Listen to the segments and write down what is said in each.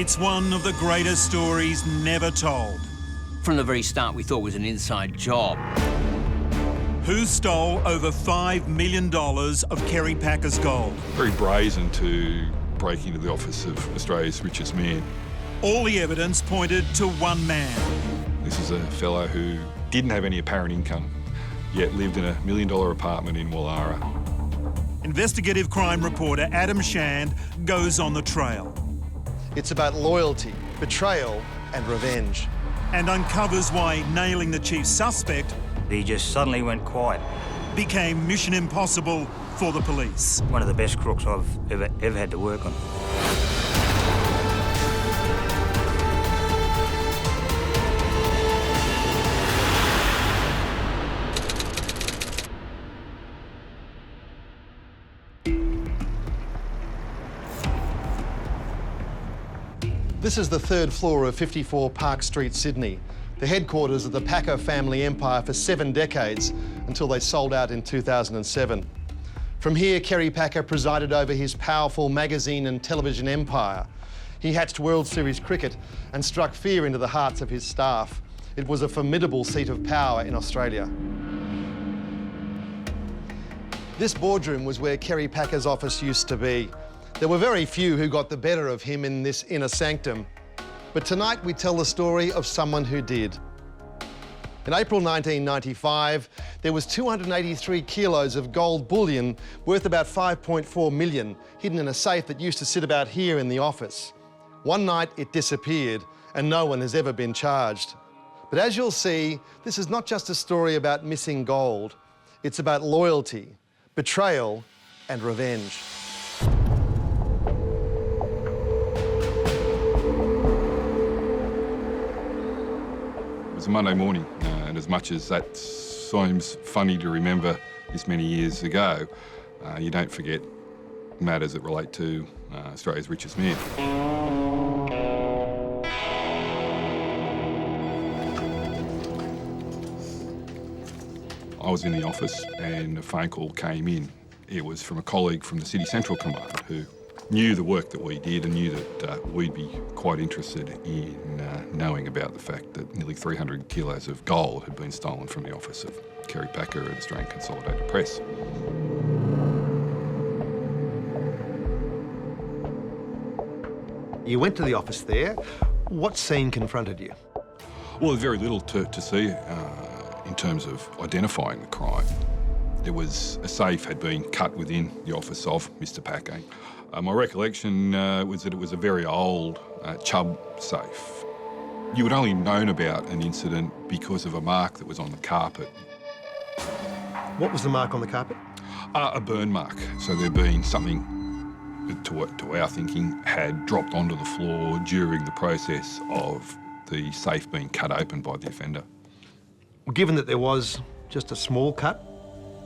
It's one of the greatest stories never told. From the very start, we thought it was an inside job. Who stole over $5 million of Kerry Packer's gold? Very brazen to break into the office of Australia's richest man. All the evidence pointed to one man. This is a fellow who didn't have any apparent income, yet lived in a $1 million apartment in Wallara. Investigative crime reporter Adam Shand goes on the trail. It's about loyalty, betrayal and revenge. And uncovers why nailing the chief suspect He just suddenly went quiet. became mission impossible for the police. One of the best crooks I've ever had to work on. This is the third floor of 54 Park Street, Sydney, the headquarters of the Packer family empire for 7 decades until they sold out in 2007. From here, Kerry Packer presided over his powerful magazine and television empire. He hatched World Series cricket and struck fear into the hearts of his staff. It was a formidable seat of power in Australia. This boardroom was where Kerry Packer's office used to be. There were very few who got the better of him in this inner sanctum. But tonight we tell the story of someone who did. In April 1995, there was 283 kilos of gold bullion worth about 5.4 million hidden in a safe that used to sit about here in the office. One night it disappeared and no one has ever been charged. But as you'll see, this is not just a story about missing gold. It's about loyalty, betrayal and revenge. It was a Monday morning, and as much as that seems funny to remember this many years ago, you don't forget matters that relate to Australia's richest man. I was in the office and a phone call came in. It was from a colleague from the City Central Command who knew the work that we did and knew that we'd be quite interested in knowing about the fact that nearly 300 kilos of gold had been stolen from the office of Kerry Packer at Australian Consolidated Press. You went to the office there. What scene confronted you? Well, there's very little to see in terms of identifying the crime. There was a safe had been cut within the office of Mr. Packer. My recollection was that it was a very old Chubb safe. You had only known about an incident because of a mark that was on the carpet. What was the mark on the carpet? A burn mark. So there'd been something, to our thinking, had dropped onto the floor during the process of the safe being cut open by the offender. Given that there was just a small cut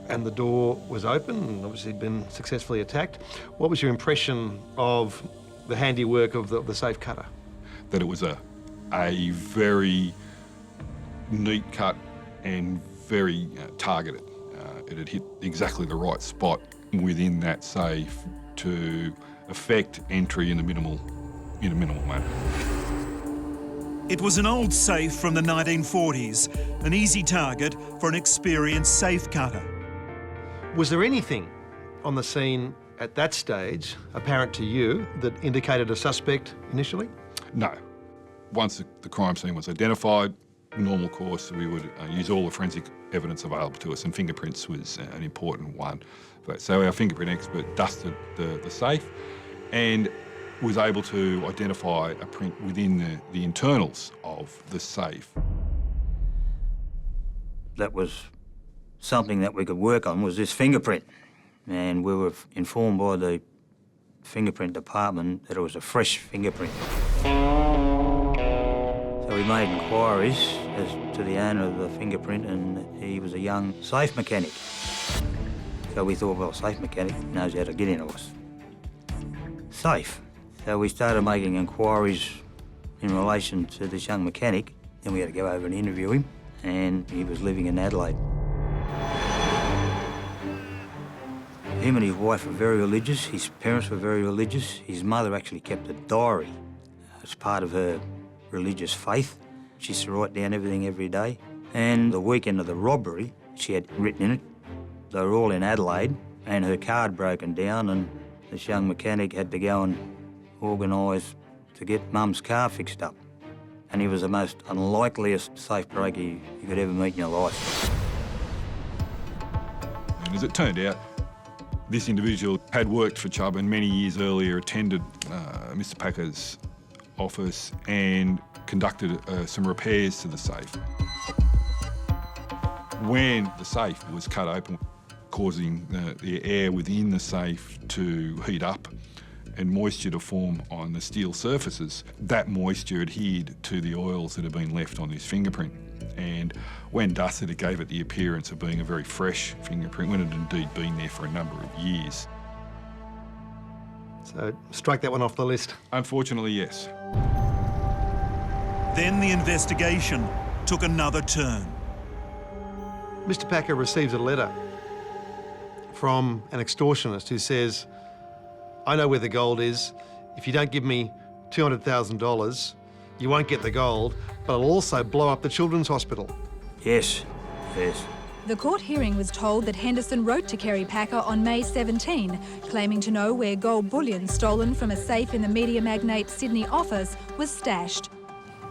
and the door was open and obviously been successfully attacked, what was your impression of the handiwork of the safe cutter? That it was a very neat cut and very targeted. It had hit exactly the right spot within that safe to effect entry in a minimal manner. It was an old safe from the 1940s, an easy target for an experienced safe cutter. Was there anything on the scene at that stage apparent to you that indicated a suspect initially? No. Once the crime scene was identified, normal course, we would use all the forensic evidence available to us, and fingerprints was an important one for that. So our fingerprint expert dusted the safe and was able to identify a print within the internals of the safe. That was something that we could work on, was this fingerprint. And we were informed by the fingerprint department that it was a fresh fingerprint. So we made inquiries as to the owner of the fingerprint, and he was a young safe mechanic. So we thought, well, safe mechanic knows how to get into us. Safe. So we started making inquiries in relation to this young mechanic. Then we had to go over and interview him, and he was living in Adelaide. Him and his wife were very religious. His parents were very religious. His mother actually kept a diary It's part of her religious faith. She used to write down everything every day. And the weekend of the robbery, she had written in it, they were all in Adelaide, and her car had broken down, and this young mechanic had to go and organise to get Mum's car fixed up. And he was the most unlikeliest safe breaker you could ever meet in your life. And as it turned out, this individual had worked for Chubb and many years earlier attended Mr Packer's office and conducted some repairs to the safe. When the safe was cut open, causing the air within the safe to heat up and moisture to form on the steel surfaces, that moisture adhered to the oils that had been left on this fingerprint. And when dusted, it gave it the appearance of being a very fresh fingerprint, when it had indeed been there for a number of years. So strike that one off the list. Unfortunately, yes. Then the investigation took another turn. Mr Packer receives a letter from an extortionist who says, I know where the gold is. If you don't give me $200,000, you won't get the gold, but I'll also blow up the children's hospital. Yes, yes. The court hearing was told that Henderson wrote to Kerry Packer on May 17, claiming to know where gold bullion stolen from a safe in the media magnate Sydney office was stashed.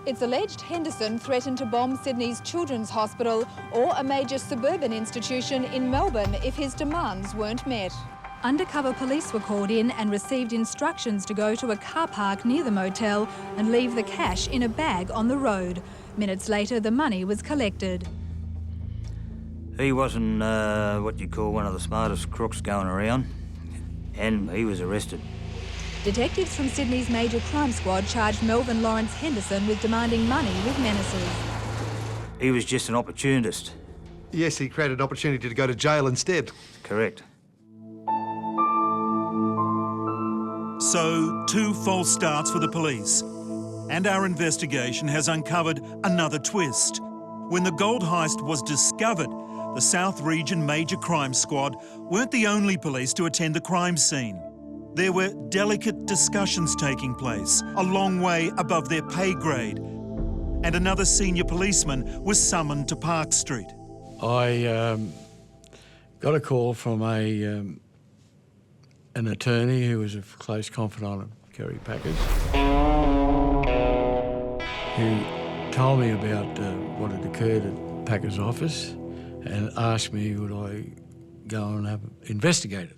It's alleged Henderson threatened to bomb Sydney's Children's Hospital or a major suburban institution in Melbourne if his demands weren't met. Undercover police were called in and received instructions to go to a car park near the motel and leave the cash in a bag on the road. Minutes later, the money was collected. He wasn't what you call one of the smartest crooks going around, and he was arrested. Detectives from Sydney's major crime squad charged Melvin Lawrence Henderson with demanding money with menaces. He was just an opportunist. Yes, he created an opportunity to go to jail instead. Correct. So, 2 false starts for the police. And our investigation has uncovered another twist. When the gold heist was discovered, the South Region Major Crime Squad weren't the only police to attend the crime scene. There were delicate discussions taking place, a long way above their pay grade. And another senior policeman was summoned to Park Street. I got a call from an attorney who was a close confidant of Kerry Packer's, who told me about what had occurred at Packer's office and asked me would I go and investigate it.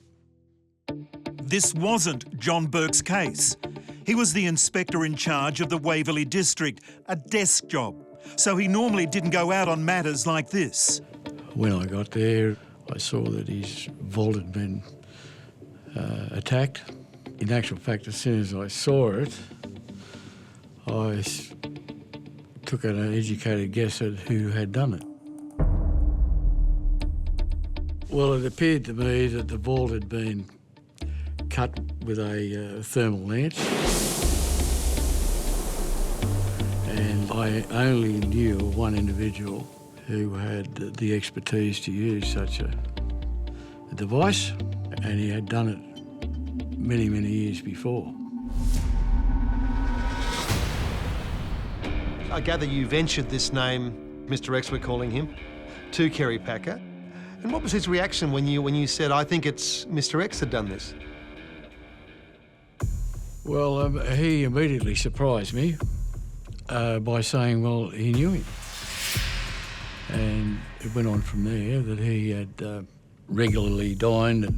This wasn't John Burke's case. He was the inspector in charge of the Waverley district, a desk job, so he normally didn't go out on matters like this. When I got there, I saw that his vault had been attacked. In actual fact, as soon as I saw it, I took an educated guess at who had done it. Well, it appeared to me that the vault had been cut with a thermal lance, and I only knew of one individual who had the expertise to use such a device, and he had done it many, many years before. I gather you ventured this name, Mr X we're calling him, to Kerry Packer. And what was his reaction when you said, I think it's Mr X had done this? Well, he immediately surprised me by saying, well, he knew him. And it went on from there that he had regularly dined at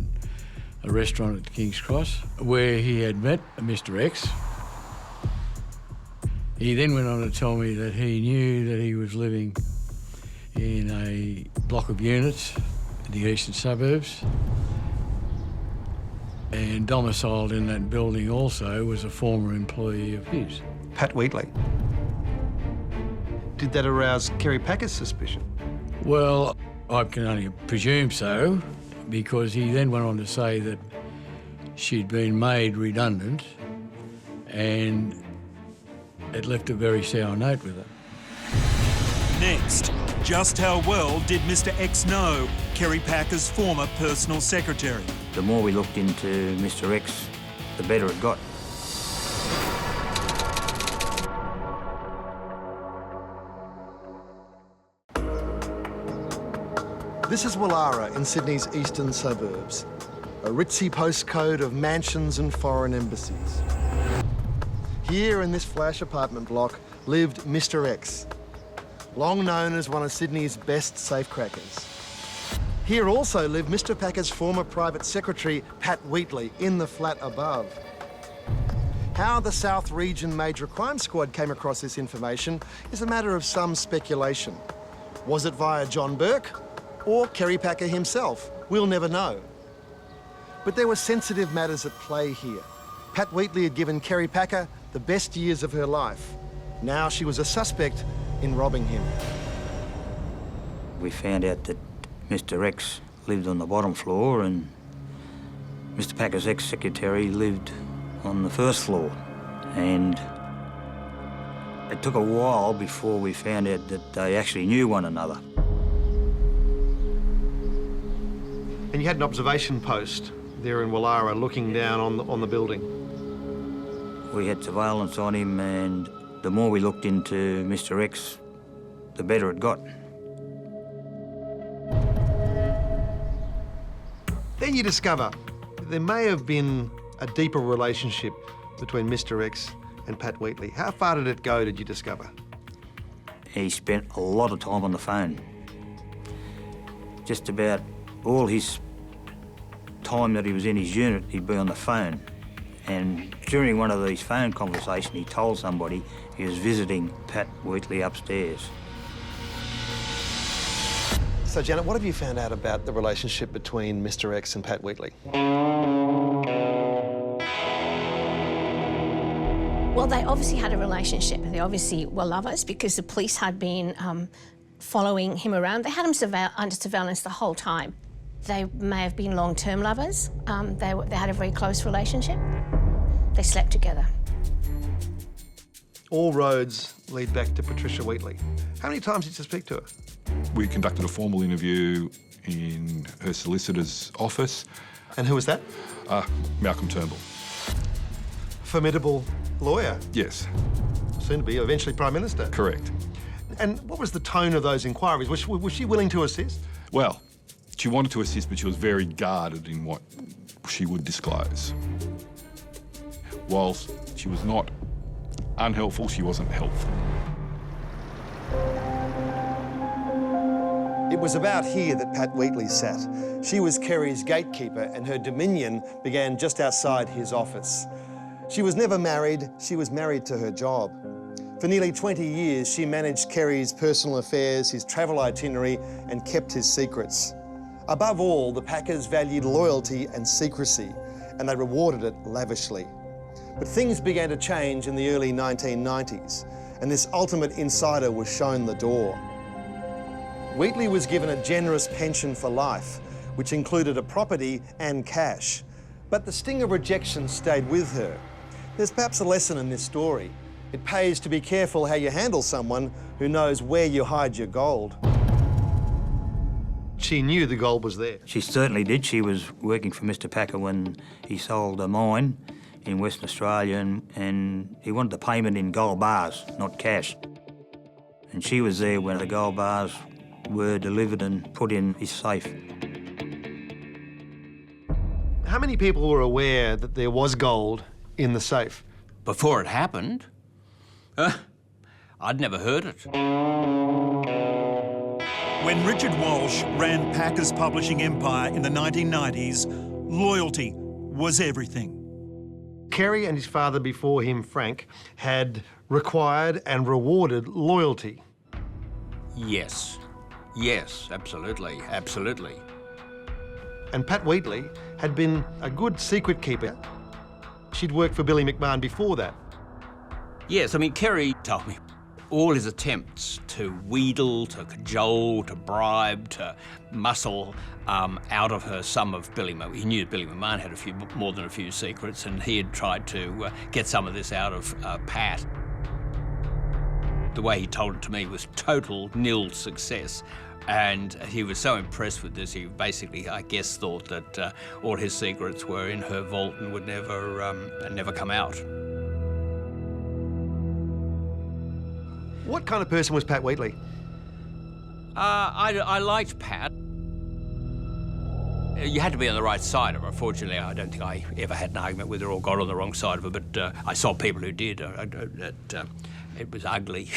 a restaurant at King's Cross where he had met Mr X. He then went on to tell me that he knew that he was living in a block of units in the eastern suburbs, and domiciled in that building also was a former employee of his. Pat Wheatley. Did that arouse Kerry Packer's suspicion? Well, I can only presume so, because he then went on to say that she'd been made redundant and it left a very sour note with her. Next, just how well did Mr X know Kerry Packer's former personal secretary? The more we looked into Mr X, the better it got. This is Wallara in Sydney's eastern suburbs, a ritzy postcode of mansions and foreign embassies. Here in this flash apartment block lived Mr. X, long known as one of Sydney's best safecrackers. Here also lived Mr. Packer's former private secretary, Pat Wheatley, in the flat above. How the South Region Major Crime Squad came across this information is a matter of some speculation. Was it via John Burke or Kerry Packer himself? We'll never know. But there were sensitive matters at play here. Pat Wheatley had given Kerry Packer the best years of her life. Now she was a suspect in robbing him. We found out that Mr. X lived on the bottom floor and Mr. Packer's ex-secretary lived on the first floor. And it took a while before we found out that they actually knew one another. And you had an observation post there in Wallara looking down on the building. We had surveillance on him, and the more we looked into Mr. X, the better it got. Then you discover there may have been a deeper relationship between Mr. X and Pat Wheatley. How far did it go, did you discover? He spent a lot of time on the phone. Just about all his time that he was in his unit, he'd be on the phone. And during one of these phone conversations, he told somebody he was visiting Pat Wheatley upstairs. So, Janet, what have you found out about the relationship between Mr. X and Pat Wheatley? Well, they obviously had a relationship. They obviously were lovers because the police had been following him around. They had him under surveillance the whole time. They may have been long-term lovers. They had a very close relationship. They slept together. All roads lead back to Patricia Wheatley. How many times did you speak to her? We conducted a formal interview in her solicitor's office. And who was that? Malcolm Turnbull. Formidable lawyer. Yes. Soon to be eventually Prime Minister. Correct. And what was the tone of those inquiries? Was she willing to assist? Well, she wanted to assist, but she was very guarded in what she would disclose. Whilst she was not unhelpful, she wasn't helpful. It was about here that Pat Wheatley sat. She was Kerry's gatekeeper, and her dominion began just outside his office. She was never married, she was married to her job. For nearly 20 years, she managed Kerry's personal affairs, his travel itinerary, and kept his secrets. Above all, the Packers valued loyalty and secrecy, and they rewarded it lavishly. But things began to change in the early 1990s, and this ultimate insider was shown the door. Wheatley was given a generous pension for life, which included a property and cash. But the sting of rejection stayed with her. There's perhaps a lesson in this story. It pays to be careful how you handle someone who knows where you hide your gold. She knew the gold was there. She certainly did. She was working for Mr. Packer when he sold a mine in Western Australia, and he wanted the payment in gold bars, not cash. And she was there when the gold bars were delivered and put in his safe. How many people were aware that there was gold in the safe? Before it happened, I'd never heard it. When Richard Walsh ran Packer's publishing empire in the 1990s, loyalty was everything. Kerry and his father before him, Frank, had required and rewarded loyalty. Yes. Yes, absolutely, absolutely. And Pat Wheatley had been a good secret keeper. She'd worked for Billy McMahon before that. Yes, I mean, Kerry told me all his attempts to wheedle, to cajole, to bribe, to muscle out of her some of Billy McMahon. He knew Billy McMahon had more than a few secrets, and he had tried to get some of this out of Pat. The way he told it to me was total nil success. And he was so impressed with this, he basically, I guess, thought that all his secrets were in her vault and would never come out. What kind of person was Pat Wheatley? I liked Pat. You had to be on the right side of her. Fortunately, I don't think I ever had an argument with her or got on the wrong side of her, but I saw people who did. It was ugly.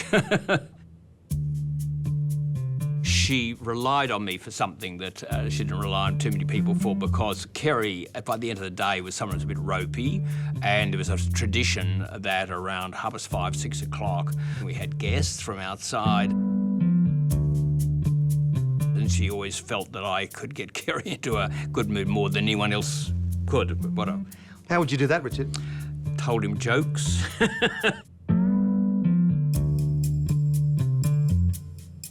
She relied on me for something that she didn't rely on too many people for, because Kerry, by the end of the day, was someone who was a bit ropey, and there was a tradition that around 5:30, 6 o'clock, we had guests from outside. And she always felt that I could get Kerry into a good mood more than anyone else could. How would you do that, Richard? Told him jokes.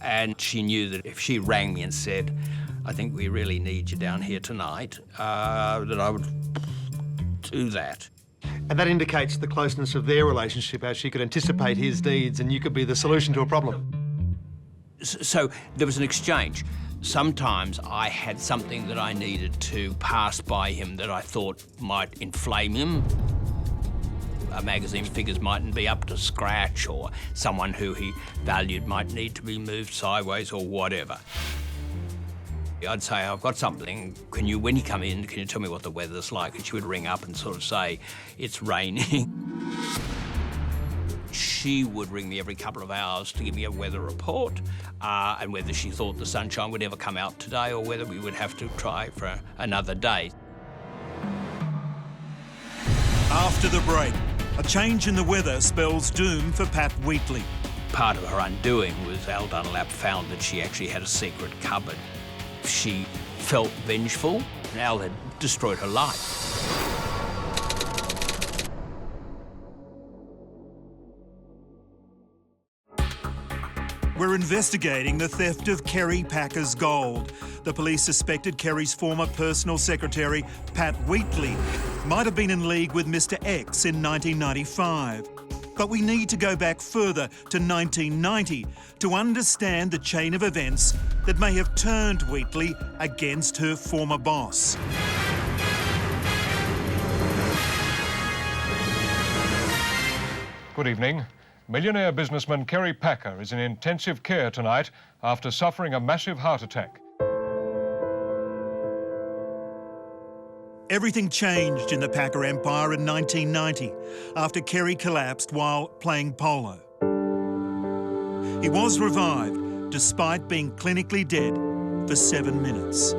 And she knew that if she rang me and said, I think we really need you down here tonight, that I would do that. And that indicates the closeness of their relationship, as she could anticipate his deeds and you could be the solution to a problem. So there was an exchange. Sometimes I had something that I needed to pass by him that I thought might inflame him. Magazine figures mightn't be up to scratch, or someone who he valued might need to be moved sideways or whatever. I'd say, I've got something, when you come in, can you tell me what the weather's like? And she would ring up and sort of say, it's raining. She would ring me every couple of hours to give me a weather report, and whether she thought the sunshine would ever come out today or whether we would have to try for another day. After the break, a change in the weather spells doom for Pat Wheatley. Part of her undoing was Al Dunlap found that she actually had a secret cupboard. She felt vengeful, and Al had destroyed her life. We're investigating the theft of Kerry Packer's gold. The police suspected Kerry's former personal secretary, Pat Wheatley, might have been in league with Mr X in 1995. But we need to go back further to 1990 to understand the chain of events that may have turned Wheatley against her former boss. Good evening. Millionaire businessman Kerry Packer is in intensive care tonight after suffering a massive heart attack. Everything changed in the Packer empire in 1990 after Kerry collapsed while playing polo. He was revived despite being clinically dead for 7 minutes.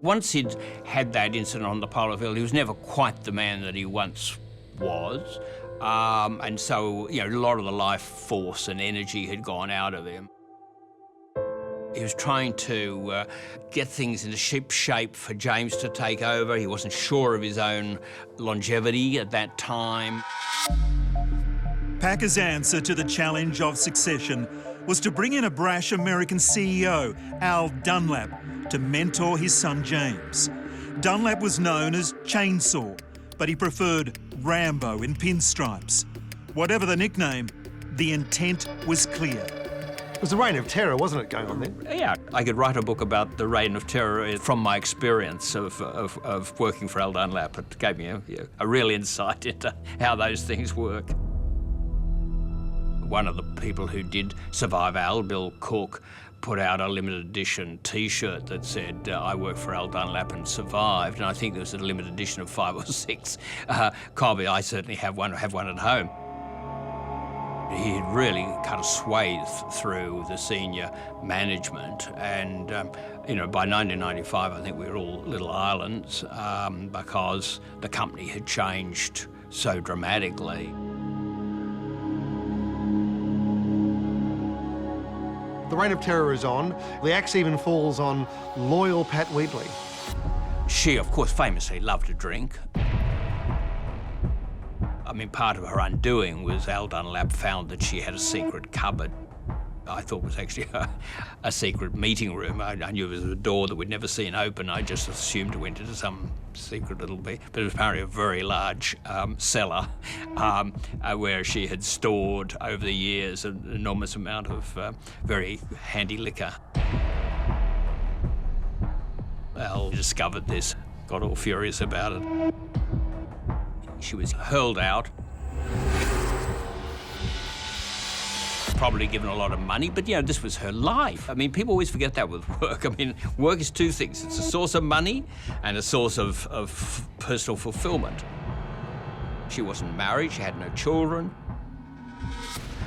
Once he'd had that incident on the polo field, he was never quite the man that he once was. And so, a lot of the life force and energy had gone out of him. He was trying to get things into ship shape for James to take over. He wasn't sure of his own longevity at that time. Packer's answer to the challenge of succession was to bring in a brash American CEO, Al Dunlap, to mentor his son James. Dunlap was known as Chainsaw, but he preferred Rambo in pinstripes. Whatever the nickname, the intent was clear. It was the reign of terror, wasn't it, going on then? Yeah, I could write a book about the reign of terror from my experience of working for Al Dunlap. It gave me a real insight into how those things work. One of the people who did survive Al, Bill Cook, put out a limited edition T-shirt that said, I work for Al Dunlap and survived. And I think there was a limited edition of 5 or 6 copies. I certainly have one at home. He had really kind of swayed through the senior management, and by 1995 I think we were all little islands because the company had changed so dramatically. The reign of terror is on. The axe even falls on loyal Pat Wheatley. She, of course, famously loved to drink. I mean, part of her undoing was Al Dunlap found that she had a secret cupboard. I thought it was actually a secret meeting room. I knew it was a door that we'd never seen open. I just assumed it went into some secret little bit. But it was apparently a very large cellar where she had stored over the years an enormous amount of very handy liquor. Al discovered this, got all furious about it. She was hurled out. probably given a lot of money, but, you know, this was her life. I mean, people always forget that with work. I mean, work is two things. It's a source of money and a source of personal fulfillment. She wasn't married, she had no children.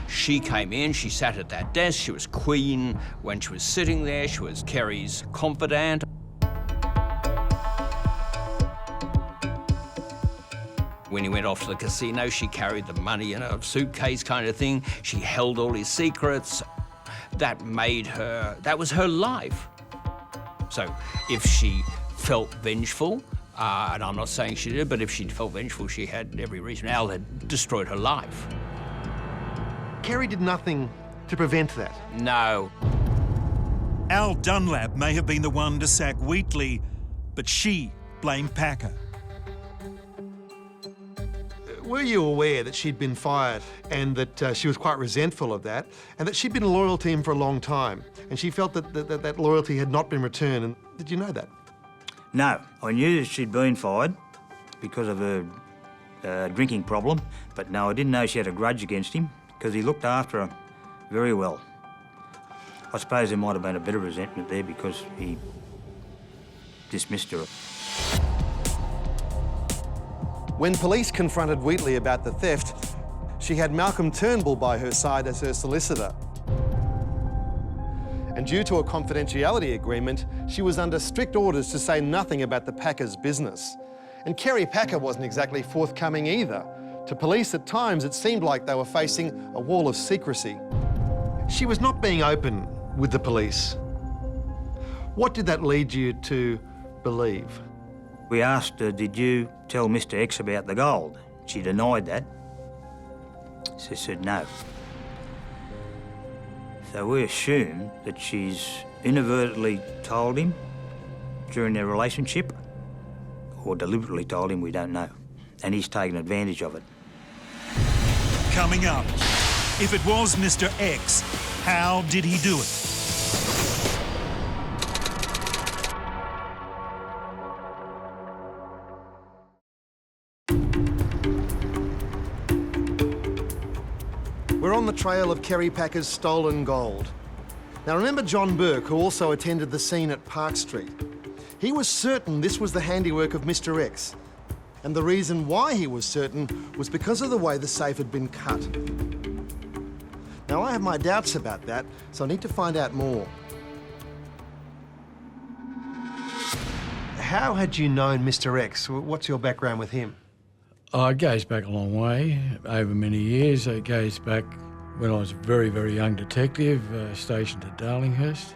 She came in, she sat at that desk, she was queen when she was sitting there, she was Kerry's confidant. When he went off to the casino, she carried the money in a suitcase kind of thing. She held all his secrets. That made her, that was her life. So if she felt vengeful, and I'm not saying she did, but if she felt vengeful, she had every reason. Al had destroyed her life. Kerry did nothing to prevent that. No. Al Dunlap may have been the one to sack Wheatley, but she blamed Packer. Were you aware that she'd been fired and that she was quite resentful of that, and that she'd been loyal to him for a long time, and she felt that loyalty had not been returned? And did you know that? No, I knew that she'd been fired because of her drinking problem, but no, I didn't know she had a grudge against him because he looked after her very well. I suppose there might have been a bit of resentment there because he dismissed her. When police confronted Wheatley about the theft, she had Malcolm Turnbull by her side as her solicitor. And due to a confidentiality agreement, she was under strict orders to say nothing about the Packers' business. And Kerry Packer wasn't exactly forthcoming either. To police, at times, it seemed like they were facing a wall of secrecy. She was not being open with the police. What did that lead you to believe? We asked her, did you tell Mr. X about the gold? She denied that. She said no. So we assume that she's inadvertently told him during their relationship, or deliberately told him, we don't know. And he's taken advantage of it. Coming up, if it was Mr. X, how did he do it? We're on the trail of Kerry Packer's stolen gold. Now remember John Burke, who also attended the scene at Park Street? He was certain this was the handiwork of Mr. X. And the reason why he was certain was because of the way the safe had been cut. Now I have my doubts about that, so I need to find out more. How had you known Mr. X? What's your background with him? It goes back a long way, over many years. It goes back when I was a very, very young detective, stationed at Darlinghurst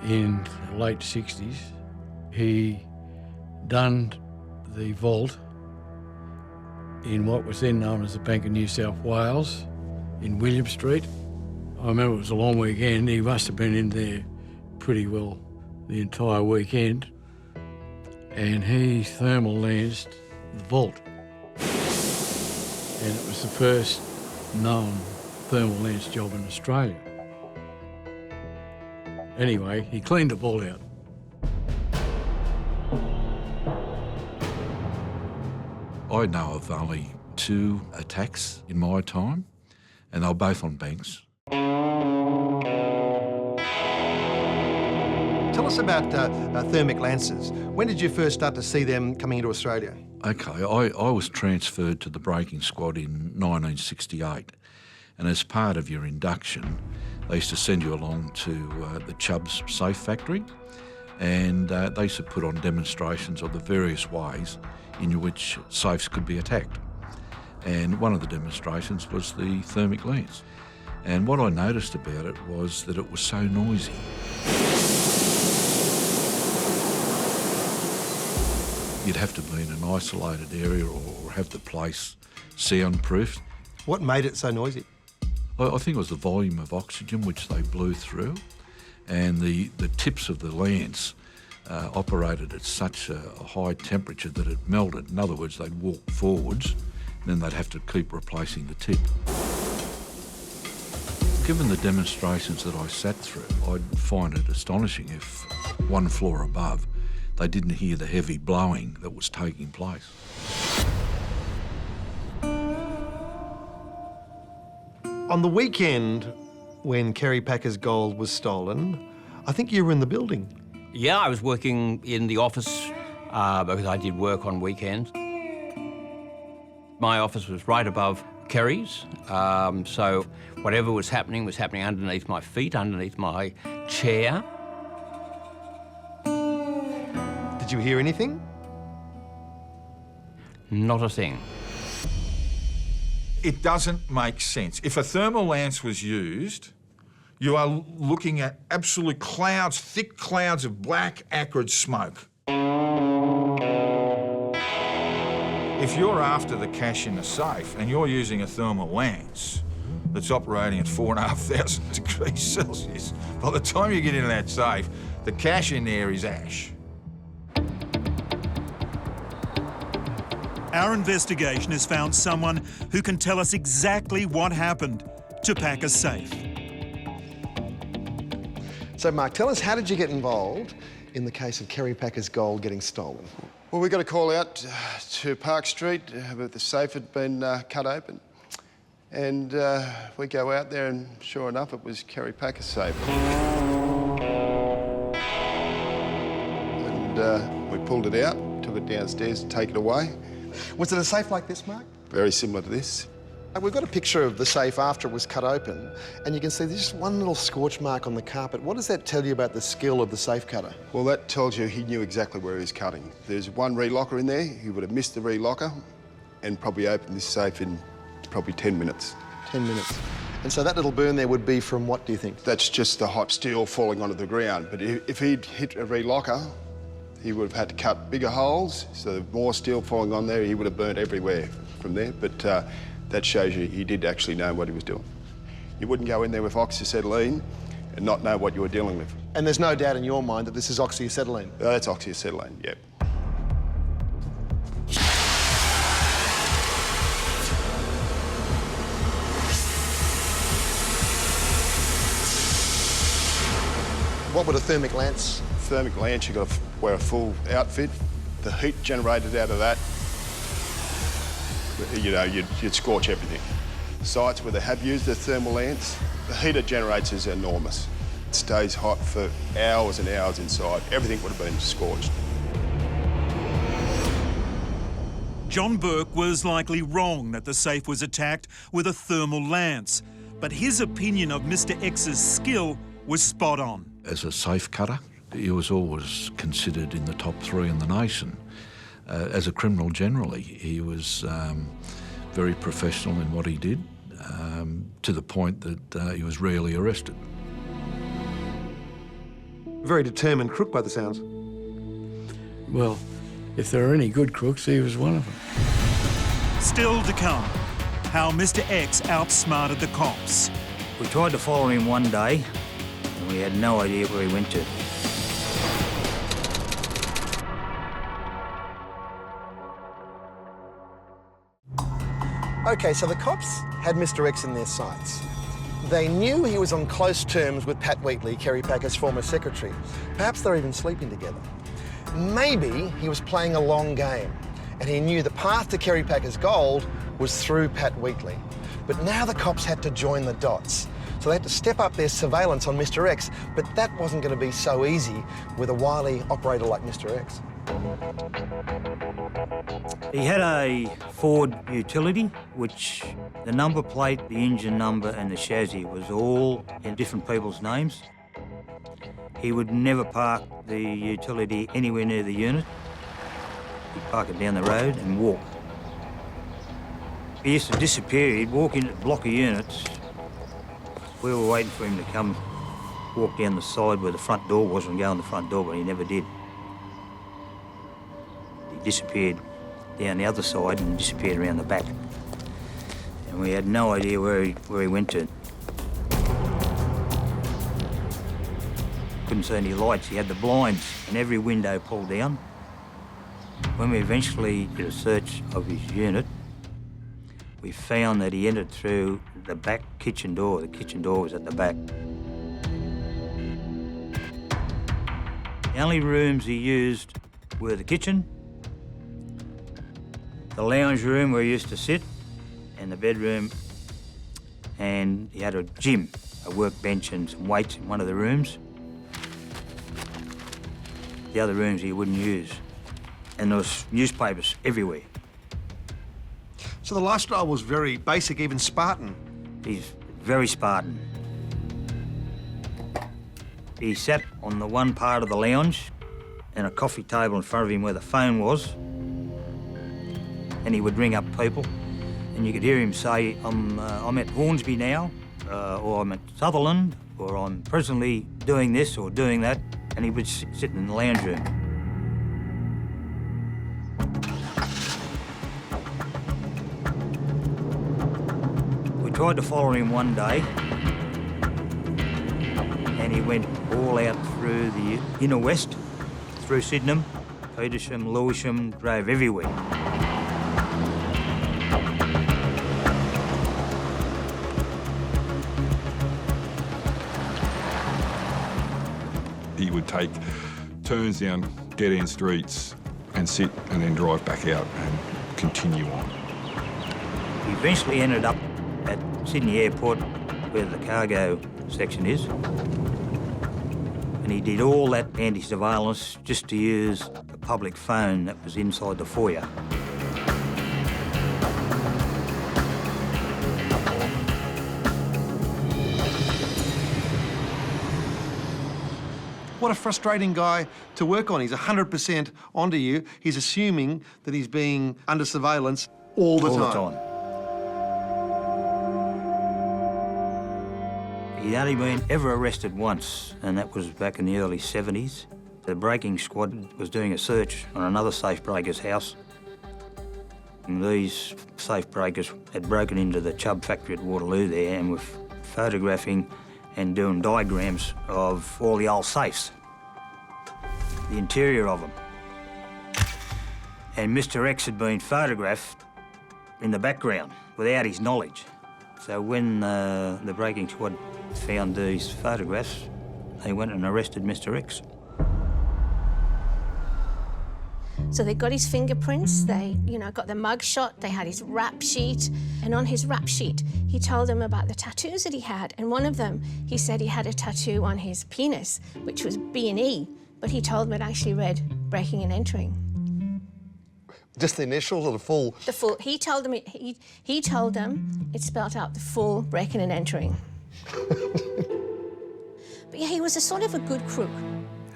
in the late 60s. He done the vault in what was then known as the Bank of New South Wales in William Street. I remember it was a long weekend. He must have been in there pretty well the entire weekend. And he thermal lanced the vault. And it was the first known thermal lance job in Australia. Anyway, he cleaned the vault out. I know of only 2 attacks in my time, and they were both on banks. Tell us about thermic lances. When did you first start to see them coming into Australia? Okay, I was transferred to the breaking squad in 1968, and as part of your induction, they used to send you along to the Chubb's safe factory, and they used to put on demonstrations of the various ways in which safes could be attacked. And one of the demonstrations was the thermic lance. And what I noticed about it was that it was so noisy. You'd have to be in an isolated area or have the place soundproofed. What made it so noisy? I think it was the volume of oxygen which they blew through, and the tips of the lance operated at such a high temperature that it melted. In other words, they'd walk forwards, then they'd have to keep replacing the tip. Given the demonstrations that I sat through, I'd find it astonishing if one floor above they didn't hear the heavy blowing that was taking place. On the weekend when Kerry Packer's gold was stolen, I think you were in the building. Yeah, I was working in the office because I did work on weekends. My office was right above Kerry's, so whatever was happening underneath my feet, underneath my chair. Did you hear anything? Not a thing. It doesn't make sense. If a thermal lance was used, you are looking at absolute clouds, thick clouds of black, acrid smoke. If you're after the cash in the safe and you're using a thermal lance that's operating at 4,500 degrees Celsius, by the time you get into that safe, the cash in there is ash. Our investigation has found someone who can tell us exactly what happened to Packer's safe. So, Mark, tell us, how did you get involved in the case of Kerry Packer's gold getting stolen? Well, we got a call out to Park Street that the safe had been cut open. And we go out there and sure enough, it was Kerry Packer's safe. And we pulled it out, took it downstairs to take it away. Was it a safe like this, Mark? Very similar to this. We've got a picture of the safe after it was cut open, and you can see there's just one little scorch mark on the carpet. What does that tell you about the skill of the safe cutter? Well, that tells you he knew exactly where he was cutting. There's one relocker in there. He would have missed the relocker and probably opened this safe in probably 10 minutes. 10 minutes. And so that little burn there would be from what, do you think? That's just the hot steel falling onto the ground. But if he'd hit a relocker, he would have had to cut bigger holes, so the more steel falling on there, he would have burnt everywhere from there. But that shows you he did actually know what he was doing. You wouldn't go in there with oxyacetylene and not know what you were dealing with. And there's no doubt in your mind that this is oxyacetylene? That's oxyacetylene, yep. What would a thermic lance? Thermic lance, you've got to wear a full outfit. The heat generated out of that, you know, you'd scorch everything. Sites where they have used the thermal lance, the heat it generates is enormous. It stays hot for hours and hours inside. Everything would have been scorched. John Burke was likely wrong that the safe was attacked with a thermal lance, but his opinion of Mr. X's skill was spot on. As a safe cutter, he was always considered in the top 3 in the nation. As a criminal generally, he was very professional in what he did, to the point that he was rarely arrested. Very determined crook by the sounds. Well, if there are any good crooks, he was one of them. Still to come, how Mr. X outsmarted the cops. We tried to follow him one day, and we had no idea where he went to. OK, so the cops had Mr. X in their sights. They knew he was on close terms with Pat Wheatley, Kerry Packer's former secretary. Perhaps they're even sleeping together. Maybe he was playing a long game, and he knew the path to Kerry Packer's gold was through Pat Wheatley. But now the cops had to join the dots. So they had to step up their surveillance on Mr. X, but that wasn't going to be so easy with a wily operator like Mr. X. He had a Ford utility, which the number plate, the engine number and the chassis was all in different people's names. He would never park the utility anywhere near the unit. He'd park it down the road and walk. He used to disappear. He'd walk into a block of units. We were waiting for him to come walk down the side where the front door was and go in the front door, but he never did. He disappeared down the other side and disappeared around the back. And we had no idea where he went to. Couldn't see any lights. He had the blinds and every window pulled down. When we eventually did a search of his unit, we found that he entered through the back kitchen door. The kitchen door was at the back. The only rooms he used were the kitchen, the lounge room where he used to sit, and the bedroom and he had a gym, a workbench and some weights in one of the rooms. The other rooms he wouldn't use. And there was newspapers everywhere. So the lifestyle was very basic, even Spartan. He's very Spartan. He sat on the one part of the lounge and a coffee table in front of him where the phone was. And he would ring up people and you could hear him say, I'm at Hornsby now, or I'm at Sutherland, or I'm presently doing this or doing that. And he would sit in the lounge room. We tried to follow him one day, and he went all out through the inner west, through Sydenham, Petersham, Lewisham, drove everywhere. He would take turns down dead-end streets and sit and then drive back out and continue on. He eventually ended up at Sydney Airport, where the cargo section is. And he did all that anti-surveillance just to use a public phone that was inside the foyer. What a frustrating guy to work on. He's 100% onto you. He's assuming that he's being under surveillance all the time. He'd only been ever arrested once, and that was back in the early 70s. The breaking squad was doing a search on another safe breaker's house. And these safe breakers had broken into the Chubb factory at Waterloo there and were photographing and doing diagrams of all the old safes, the interior of them. And Mr. X had been photographed in the background without his knowledge. So when the breaking squad found these photographs, they went and arrested Mr. X. So they got his fingerprints, they, got the mug shot, they had his rap sheet, and on his rap sheet, he told them about the tattoos that he had, and one of them, he said he had a tattoo on his penis, which was B&E, but he told them it actually read breaking and entering. Just the initials or the full? The full. He told them it spelled out the full breaking and entering. But yeah, he was a sort of a good crook.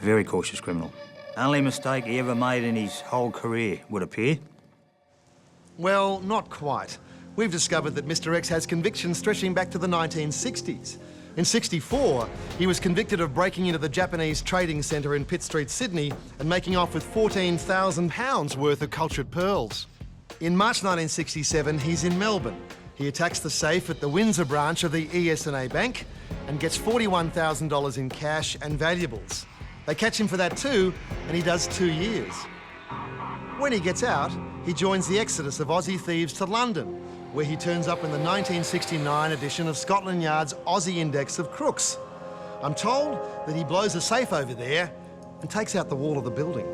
Very cautious criminal. Only mistake he ever made in his whole career, would appear. Well, not quite. We've discovered that Mr. X has convictions stretching back to the 1960s. In '64, he was convicted of breaking into the Japanese Trading Centre in Pitt Street, Sydney, and making off with £14,000 worth of cultured pearls. In March 1967, he's in Melbourne. He attacks the safe at the Windsor branch of the ES&A Bank and gets $41,000 in cash and valuables. They catch him for that too, and he does 2 years. When he gets out, he joins the exodus of Aussie thieves to London, where he turns up in the 1969 edition of Scotland Yard's Aussie Index of Crooks. I'm told that he blows a safe over there and takes out the wall of the building.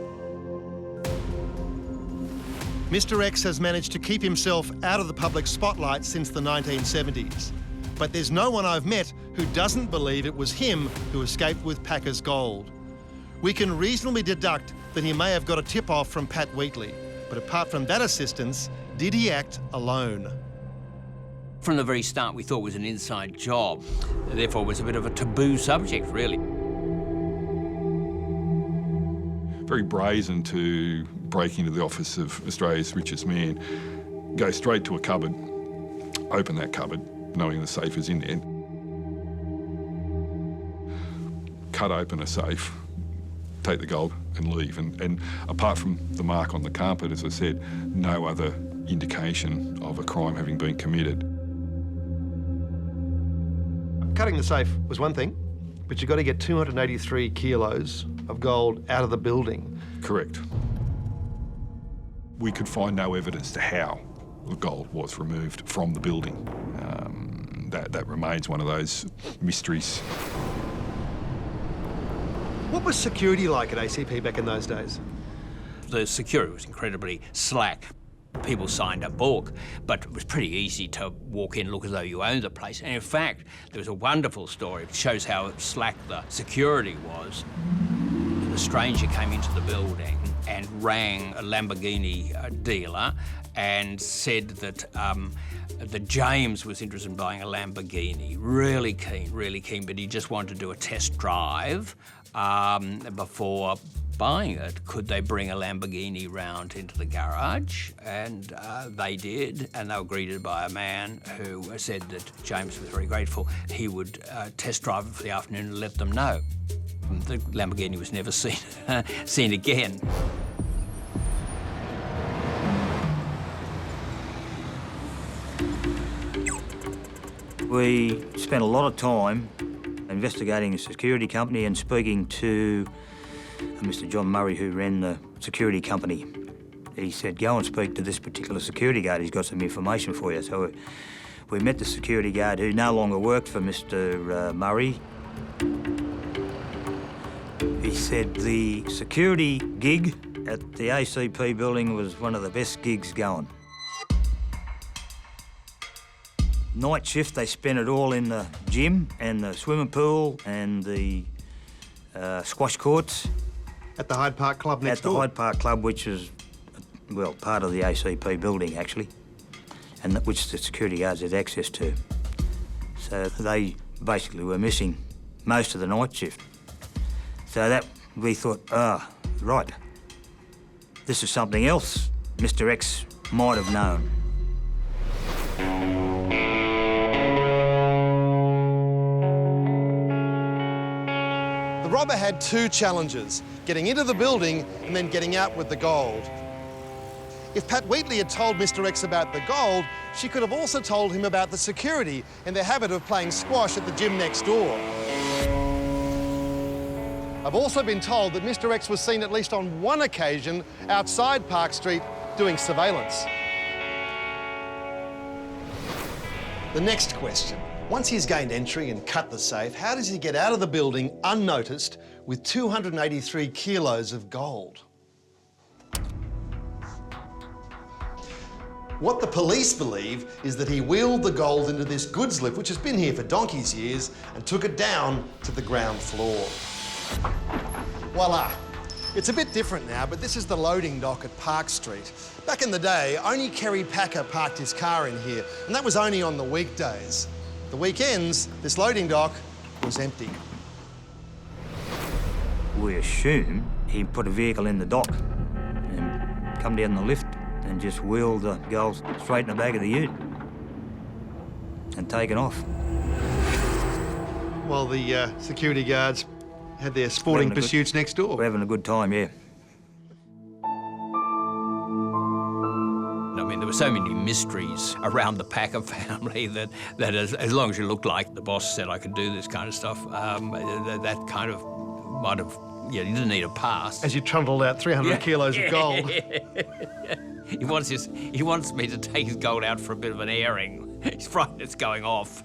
Mr. X has managed to keep himself out of the public spotlight since the 1970s. But there's no one I've met who doesn't believe it was him who escaped with Packer's gold. We can reasonably deduct that he may have got a tip-off from Pat Wheatley, but apart from that assistance, did he act alone? From the very start, we thought it was an inside job. Therefore, it was a bit of a taboo subject, really. Very brazen to break into the office of Australia's richest man, go straight to a cupboard, open that cupboard, knowing the safe is in there, cut open a safe, take the gold and leave. And apart from the mark on the carpet, as I said, no other indication of a crime having been committed. Cutting the safe was one thing, but you've got to get 283 kilos of gold out of the building. Correct. We could find no evidence to how the gold was removed from the building. That remains one of those mysteries. What was security like at ACP back in those days? The security was incredibly slack. People signed a book, but it was pretty easy to walk in and look as though you owned the place. And in fact, there was a wonderful story. It shows how slack the security was. The stranger came into the building and rang a Lamborghini dealer and said that James was interested in buying a Lamborghini. Really keen, but he just wanted to do a test drive before buying it. Could they bring a Lamborghini round into the garage? And they did, and they were greeted by a man who said that James was very grateful. He would test drive it for the afternoon and let them know. The Lamborghini was never seen again. We spent a lot of time investigating the security company and speaking to Mr. John Murray, who ran the security company. He said, go and speak to this particular security guard. He's got some information for you. So we met the security guard who no longer worked for Mr. Murray. He said the security gig at the ACP building was one of the best gigs going. Night shift, they spent it all in the gym and the swimming pool and the squash courts. At the Hyde Park Club next door? At the Hyde Park Club, which is, well, part of the ACP building, actually, and which the security guards had access to. So they basically were missing most of the night shift. So that, we thought, right, this is something else Mr. X might have known. The robber had two challenges, getting into the building and then getting out with the gold. If Pat Wheatley had told Mr. X about the gold, she could have also told him about the security and their habit of playing squash at the gym next door. I've also been told that Mr. X was seen at least on one occasion outside Park Street doing surveillance. The next question. Once he's gained entry and cut the safe, how does he get out of the building unnoticed with 283 kilos of gold? What the police believe is that he wheeled the gold into this goods lift, which has been here for donkey's years, and took it down to the ground floor. Voila. It's a bit different now, but this is the loading dock at Park Street. Back in the day, only Kerry Packer parked his car in here, and that was only on the weekdays. The weekends, this loading dock was empty. We assume he put a vehicle in the dock and come down the lift and just wheeled the gold straight in the back of the ute and taken off. While the security guards had their sporting pursuits next door. We're having a good time, yeah. I mean, there were so many mysteries around the Packer family that as long as you looked like the boss said I could do this kind of stuff, that kind of might have, you didn't need a pass. As you trundled out 300 kilos of gold. He wants me to take his gold out for a bit of an airing. He's frightened it's going off.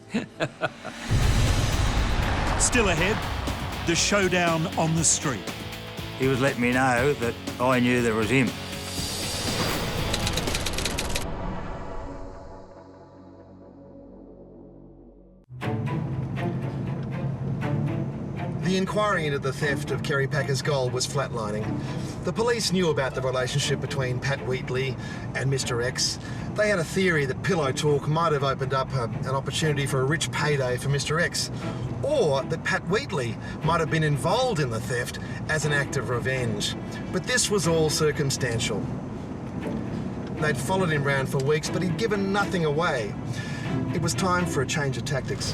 Still ahead, the showdown on the street. He was letting me know that I knew there was him. The inquiry into the theft of Kerry Packer's gold was flatlining. The police knew about the relationship between Pat Wheatley and Mr. X. They had a theory that pillow talk might have opened up an opportunity for a rich payday for Mr. X, or that Pat Wheatley might have been involved in the theft as an act of revenge. But this was all circumstantial. They'd followed him round for weeks, but he'd given nothing away. It was time for a change of tactics.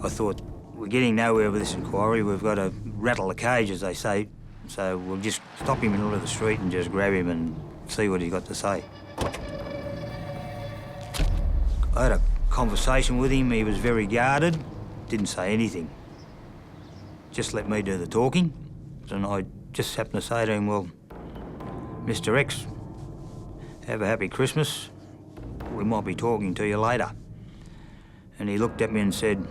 I thought, we're getting nowhere with this inquiry. We've got to rattle the cage, as they say. So we'll just stop him in the middle of the street and just grab him and see what he's got to say. I had a conversation with him. He was very guarded, didn't say anything. Just let me do the talking. And I just happened to say to him, well, Mr. X, have a happy Christmas. We might be talking to you later. And he looked at me and said,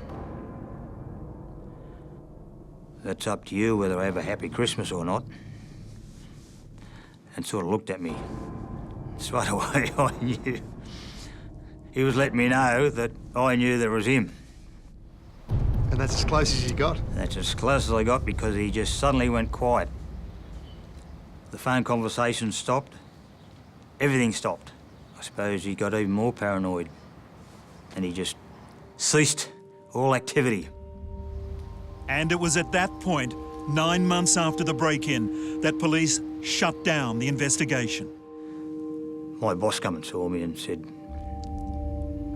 that's up to you whether I have a happy Christmas or not. and sort of looked at me. Straight away, I knew. He was letting me know that I knew there was him. And that's as close as you got? That's as close as I got because he just suddenly went quiet. The phone conversation stopped. Everything stopped. I suppose he got even more paranoid. And he just ceased all activity. And it was at that point, 9 months after the break-in, that police shut down the investigation. My boss come and saw me and said,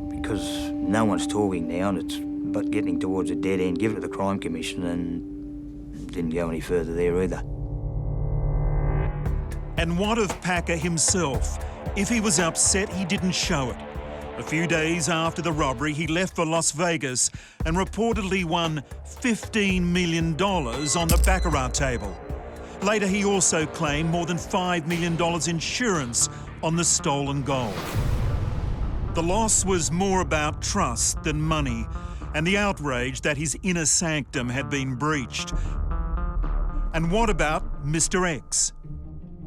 because no one's talking now and it's but getting towards a dead end, give it to the Crime Commission, and didn't go any further there either. And what of Packer himself? If he was upset, he didn't show it. A few days after the robbery, he left for Las Vegas and reportedly won $15 million on the baccarat table. Later, he also claimed more than $5 million insurance on the stolen gold. The loss was more about trust than money, and the outrage that his inner sanctum had been breached. And what about Mr. X?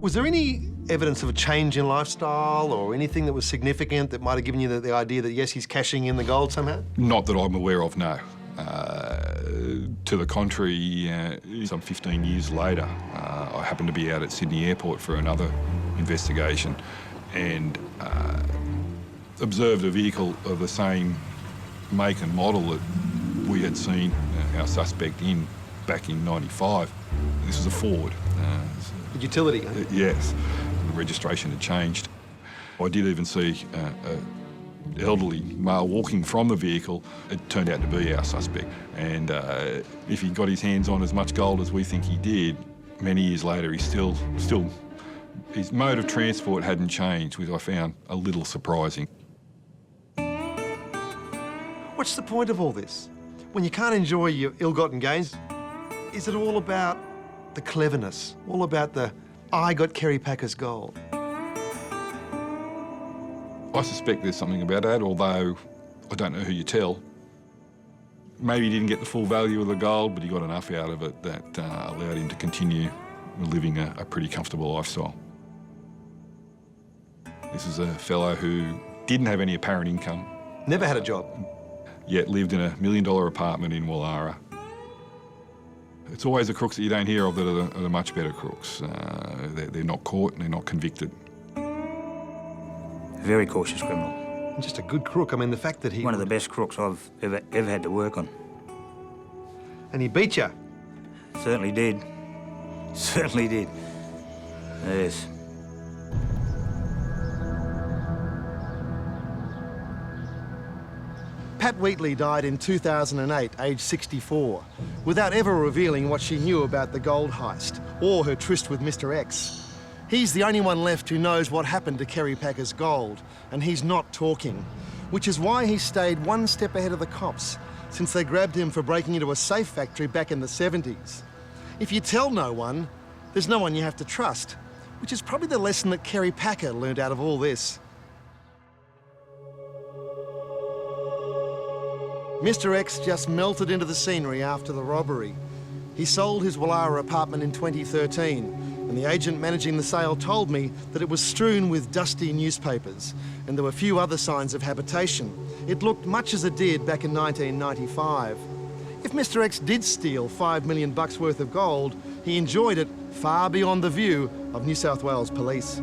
Was there any evidence of a change in lifestyle or anything that was significant that might have given you the idea that, yes, he's cashing in the gold somehow? Not that I'm aware of, no. To the contrary, some 15 years later, I happened to be out at Sydney Airport for another investigation and observed a vehicle of the same make and model that we had seen our suspect in back in '95. This was a Ford. A utility? Yes. The registration had changed. I did even see an elderly male walking from the vehicle. It turned out to be our suspect. And if he got his hands on as much gold as we think he did, many years later, he still, his mode of transport hadn't changed, which I found a little surprising. What's the point of all this? When you can't enjoy your ill-gotten gains, is it all about the cleverness, all about the, I got Kerry Packer's gold? I suspect there's something about that, although I don't know who you tell. Maybe he didn't get the full value of the gold, but he got enough out of it that allowed him to continue living a pretty comfortable lifestyle. This is a fellow who didn't have any apparent income. Never had a job. Yet lived in a $1 million apartment in Wallara. It's always the crooks that you don't hear of that are the much better crooks. They're not caught and they're not convicted. Very cautious criminal. Just a good crook. I mean, the fact that he... One of the best crooks I've ever had to work on. And he beat you? Certainly did. Certainly did. Yes. Pat Wheatley died in 2008, aged 64, without ever revealing what she knew about the gold heist or her tryst with Mr. X. He's the only one left who knows what happened to Kerry Packer's gold, and he's not talking, which is why he stayed one step ahead of the cops since they grabbed him for breaking into a safe factory back in the 70s. If you tell no one, there's no one you have to trust, which is probably the lesson that Kerry Packer learned out of all this. Mr. X just melted into the scenery after the robbery. He sold his Wallara apartment in 2013, and the agent managing the sale told me that it was strewn with dusty newspapers, and there were few other signs of habitation. It looked much as it did back in 1995. If Mr. X did steal $5 million worth of gold, he enjoyed it far beyond the view of New South Wales police.